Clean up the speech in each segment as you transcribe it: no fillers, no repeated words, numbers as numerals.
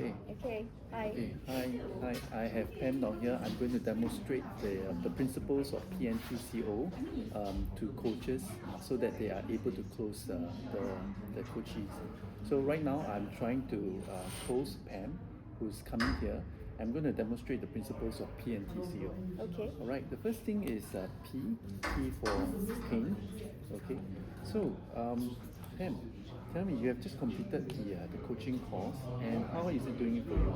Okay. Okay, hi. Okay. Hi. I have Pam down here. I'm going to demonstrate the principles of PNTCO to coaches so that they are able to close the coachees. So right now I'm trying to close Pam, who's coming here. I'm going to demonstrate the principles of PNTCO. Okay. All right. The first thing is P for pain. Okay. So Pam, tell me, you have just completed the coaching course, and how is it doing for you?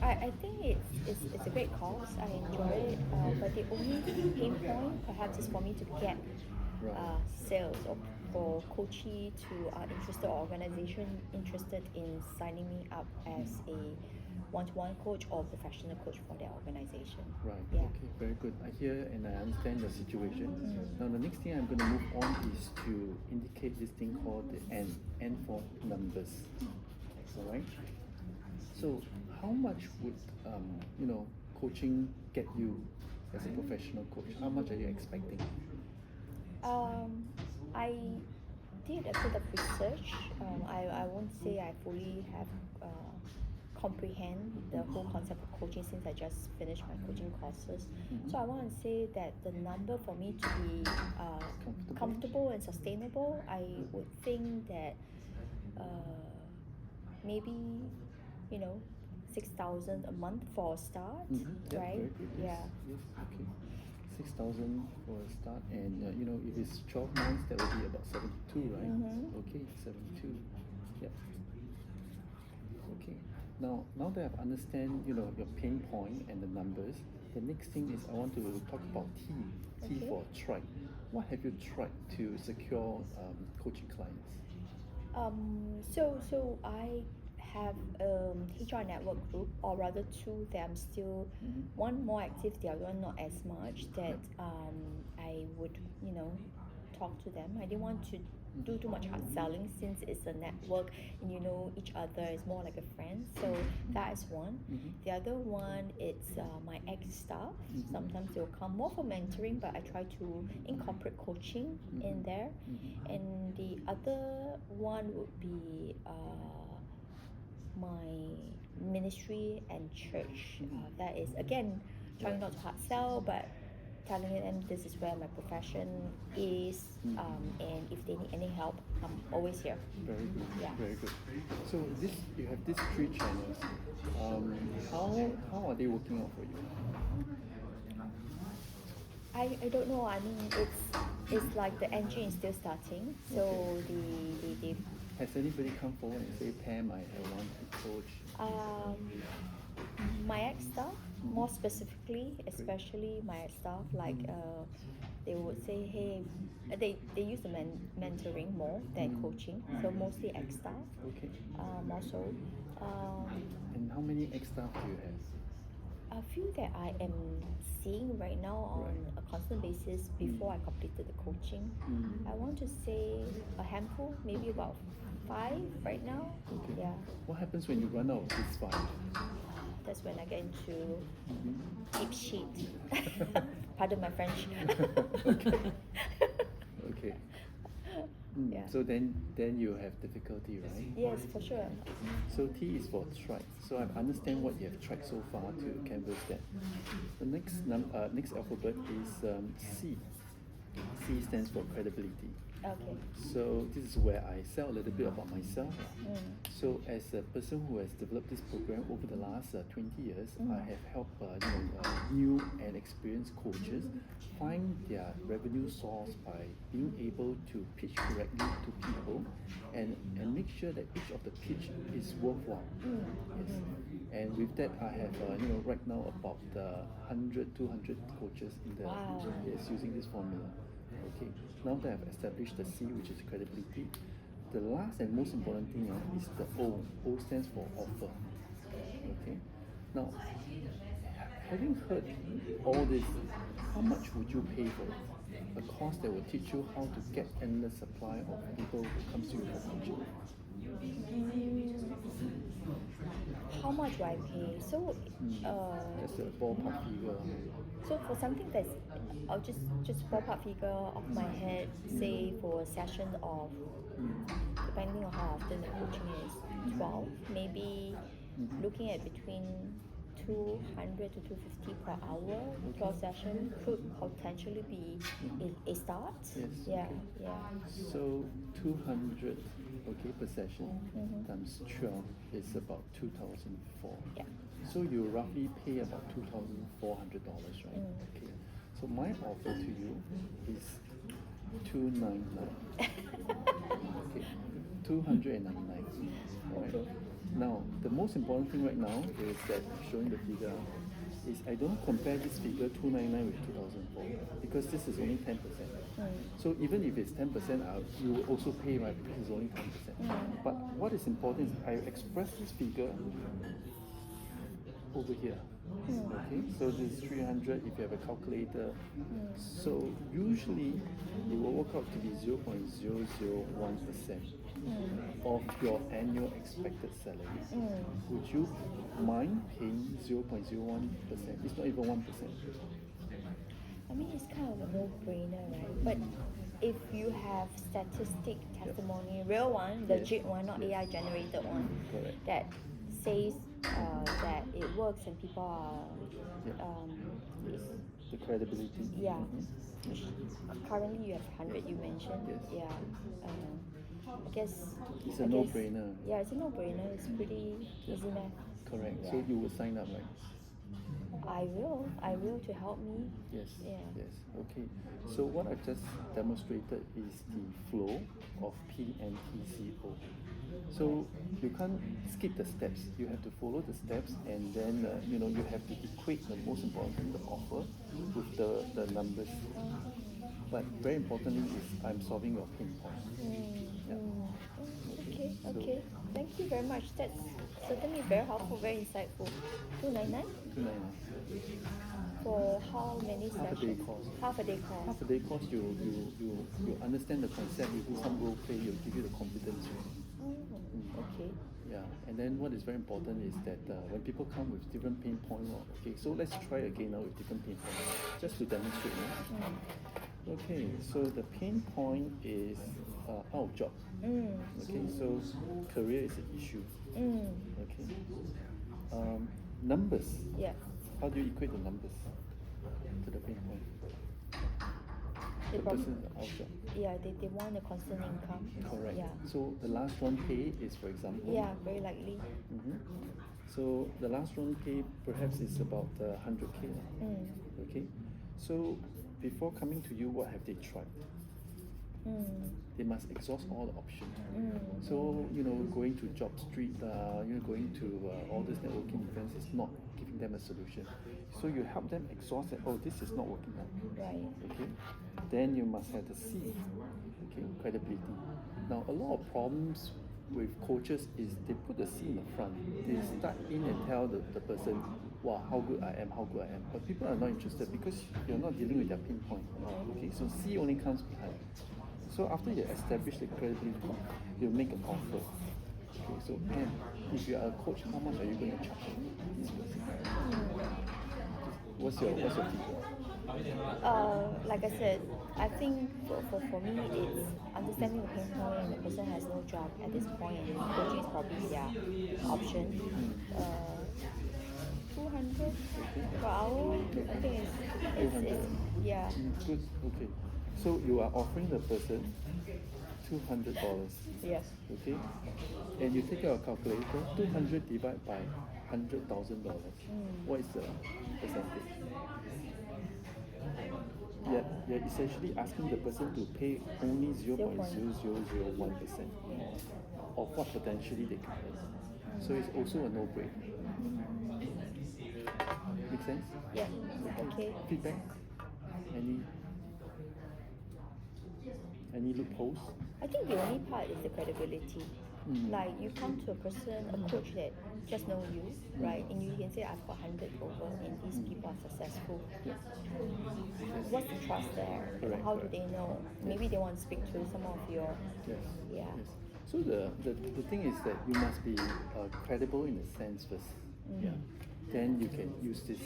I think it's a great course. I enjoy it, but the only pain point perhaps is for me to get Right. sales or for coachee to interested organization interested in signing me up as a one-to-one coach or professional coach for their organization. Right. Yeah. Okay. Very good. I hear and I understand your situation. Now, the next thing I'm going to move on is to indicate this thing called the N for numbers. All right. So, how much would coaching get you as a professional coach? How much are you expecting? I did a bit of research. I won't say I fully have comprehend the whole concept of coaching since I just finished my coaching courses. So I want to say that the number for me to be comfortable and sustainable, I would think that maybe 6,000 a month for a start, Yeah, right? very good. Yes. Yeah. Yes. Okay. 6,000 for a start, and if it's 12 months, that would be about 72, right? Okay, 72. Yep. Okay. Now that I've understand, your pain point and the numbers, the next thing is I want to talk about T. T Okay. for try. What have you tried to secure coaching clients? So I have HR network group, or rather two that I'm still one more active, the other one not as much. That I would talk to them. I didn't want to do too much hard selling since it's a network and you know each other. It's more like a friend. So that is one. The other one it's my ex staff. Sometimes they'll come more for mentoring, but I try to incorporate coaching in there. And the other one would be my ministry and church. That is again trying not to hard sell, but telling them this is where my profession is, and if they need any help, I'm always here. Very good. Yeah. Very good. So you have these three channels. How are they working out for you? I don't know. I mean, it's like the engine is still starting. So the Has anybody come forward and say, Pam, I want to coach? my ex staff, more specifically, especially my ex staff, like they would say, hey, they use the mentoring more than coaching, so mostly ex staff. Okay. More so. And how many ex staff do you have? A few that I am seeing right now on a constant basis before I completed the coaching. I want to say a handful, maybe about 5 right now. Okay. Yeah. What happens when you run out of these 5? That's when I get into deep shit. Pardon my French. Okay. Okay. Yeah. So then you have difficulty, right? Yes, for sure. So T is for tried. So I understand what you have tried so far to canvas that. The next alphabet is C. C stands for credibility. Okay. So this is where I sell a little bit about myself. So as a person who has developed this program over the last 20 years, I have helped new and experienced coaches find their revenue source by being able to pitch correctly to people and make sure that each of the pitch is worthwhile. Yes. And with that, I have right now about 100, 200 coaches in the yes, using this formula. Okay, now that I've established the C, which is credibility, the last and most important thing is the O. O stands for offer. Okay, now having heard all this, how much would you pay for it? A course that will teach you how to get endless supply of people who comes to you for coaching. How much do I pay? So, That's a ballpark figure. so for something that's, I'll just ballpark figure off my head, say for a session of, depending on how often the coaching is, 12, maybe looking at between 200 to 250 per hour. 12 session could potentially be a start. Yes. Yeah, Okay. yeah. So 200 per session times 12 is about 2,004. Yeah. So you roughly pay about $2,400, right? Okay. So my offer to you is $299. Okay. $299. Right. Okay. Now the most important thing right now is that showing the figure is I don't compare this figure 299 with 2004 because this is only 10%. So even if it's 10%, you will also pay, right, because it's only 10%. But what is important is I express this figure over here. Okay, so this is 300 if you have a calculator. So usually it will work out to be 0.001% of your annual expected salary. Would you mind paying 0.01%? It's not even 1%. I mean, it's kind of a no-brainer, right? But if you have statistic testimony, real one, legit one, not AI generated one, Correct. that says that it works and people are, Yes. The credibility. yeah. Which currently you have 100, you mentioned. Yes. Yeah. I guess It's I a guess- no-brainer. Yeah, it's a no-brainer. It's pretty easy math. Correct. Yeah. So you will sign up, right? I will to help me. Yes. Yeah. Yes. Okay. So what I've just demonstrated is the flow of PNTCO. So you can't skip the steps. You have to follow the steps, and then you have to equate the most important thing, the offer, with the numbers. But very importantly is I'm solving your pain point. Okay. So- Okay. Thank you very much. That's certainly very helpful, very insightful. 299 299. for how many Half a day sessions? course. Half a day course. Half a day course, you understand the concept, you do some role play, you'll give you the confidence. Okay. Yeah, and then what is very important is that when people come with different pain points, okay, so let's try again now with different pain points, just to demonstrate. Okay, so the pain point is out of job. Okay, so career is an issue. Okay, numbers. Yeah. How do you equate the numbers to the pain point? They The probably, person is out of job. yeah, they want a constant income. Correct. Yeah. So the last round pay is, for example. Yeah, very likely. So the last round pay perhaps is about 100K. Okay. So before coming to you, what have they tried? They must exhaust all the options. So going to Job Street, going to all these networking events is not giving them a solution. So you help them exhaust it. Oh, this is not working out. Right. Okay. Then you must have the C. Okay, credibility. Now a lot of problems with coaches is they put the C in the front. They start in and tell the person, wow, how good I am, how good I am. But people are not interested because you're not dealing with their pinpoint. Okay, so C only comes behind. So after you establish the credibility, you make an offer. Okay, so man, if you are a coach, how much are you going to charge this person? What's your figure? Like I said, I think for me it's understanding the pain point and the person has no job at this point and coaching is probably their option. 200 per hour, I think it's yeah. Good. Okay. So you are offering the person $200. Yes. Okay. And you take your calculator, 200 divided by $100,000. What is the percentage? You're essentially asking the person to pay only 0.0001% of what potentially they can earn. So it's also a no-brainer. Make sense? Yeah. Okay. Feedback? Any loopholes? I think the only part is the credibility. Like you come to a person, a coach that just know you, right? And you can say I've got 100 over and these people are successful. What's the trust there? Correct, How do correct. they know? Maybe they want to speak to some of your Yes. yeah. Yes. So the thing is that you must be credible in a sense first. Yeah. Then you can use this.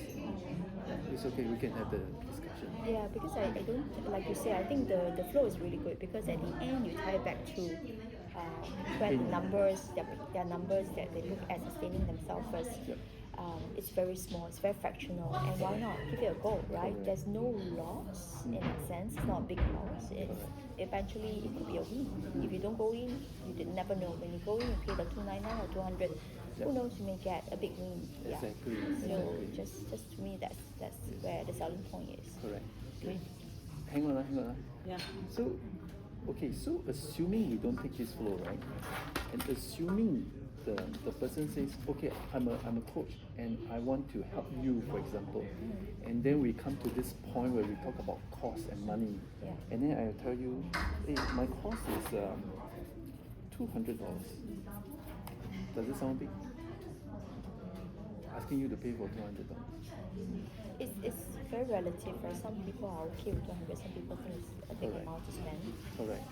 It's okay. We can have the discussion. Yeah, because I don't, like you say, I think the flow is really good because at the end you tie it back to when numbers, their numbers that they look at sustaining themselves first, Yep. it's very small, it's very fractional, and why not give it a go, right? Correct. There's no loss in that sense. It's not a big loss. It's eventually it could be a win. If you don't go in, you did never know. When you go in, you pay the 299 or 200. Yep. Who knows? You may get a big win. Yeah. Exactly. So Exactly. just to me, that's where the selling point is. Correct. Okay. Hang on. Yeah. So, okay, so assuming we don't take this flow, right? And assuming the person says, okay, I'm a coach and I want to help you, for example. And then we come to this point where we talk about cost and money. Yeah. And then I tell you, hey, my cost is $200. Does it sound big? Asking you to pay for $200. It's very relative, right? Some people are okay with 200, some people think it's a big Correct. amount to spend. Correct.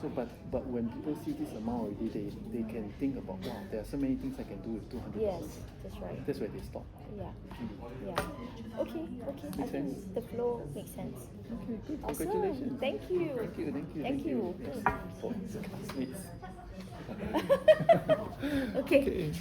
So, but when people see this amount already, they can think about, wow, there are so many things I can do with $200. Yes, that's right. That's where they stop. Yeah. Mm. Yeah. Okay. I Makes sense? think the flow makes sense. Okay, good. Awesome. Congratulations. Thank you. Thank you. Good. Yes. For classmates. Okay. Okay.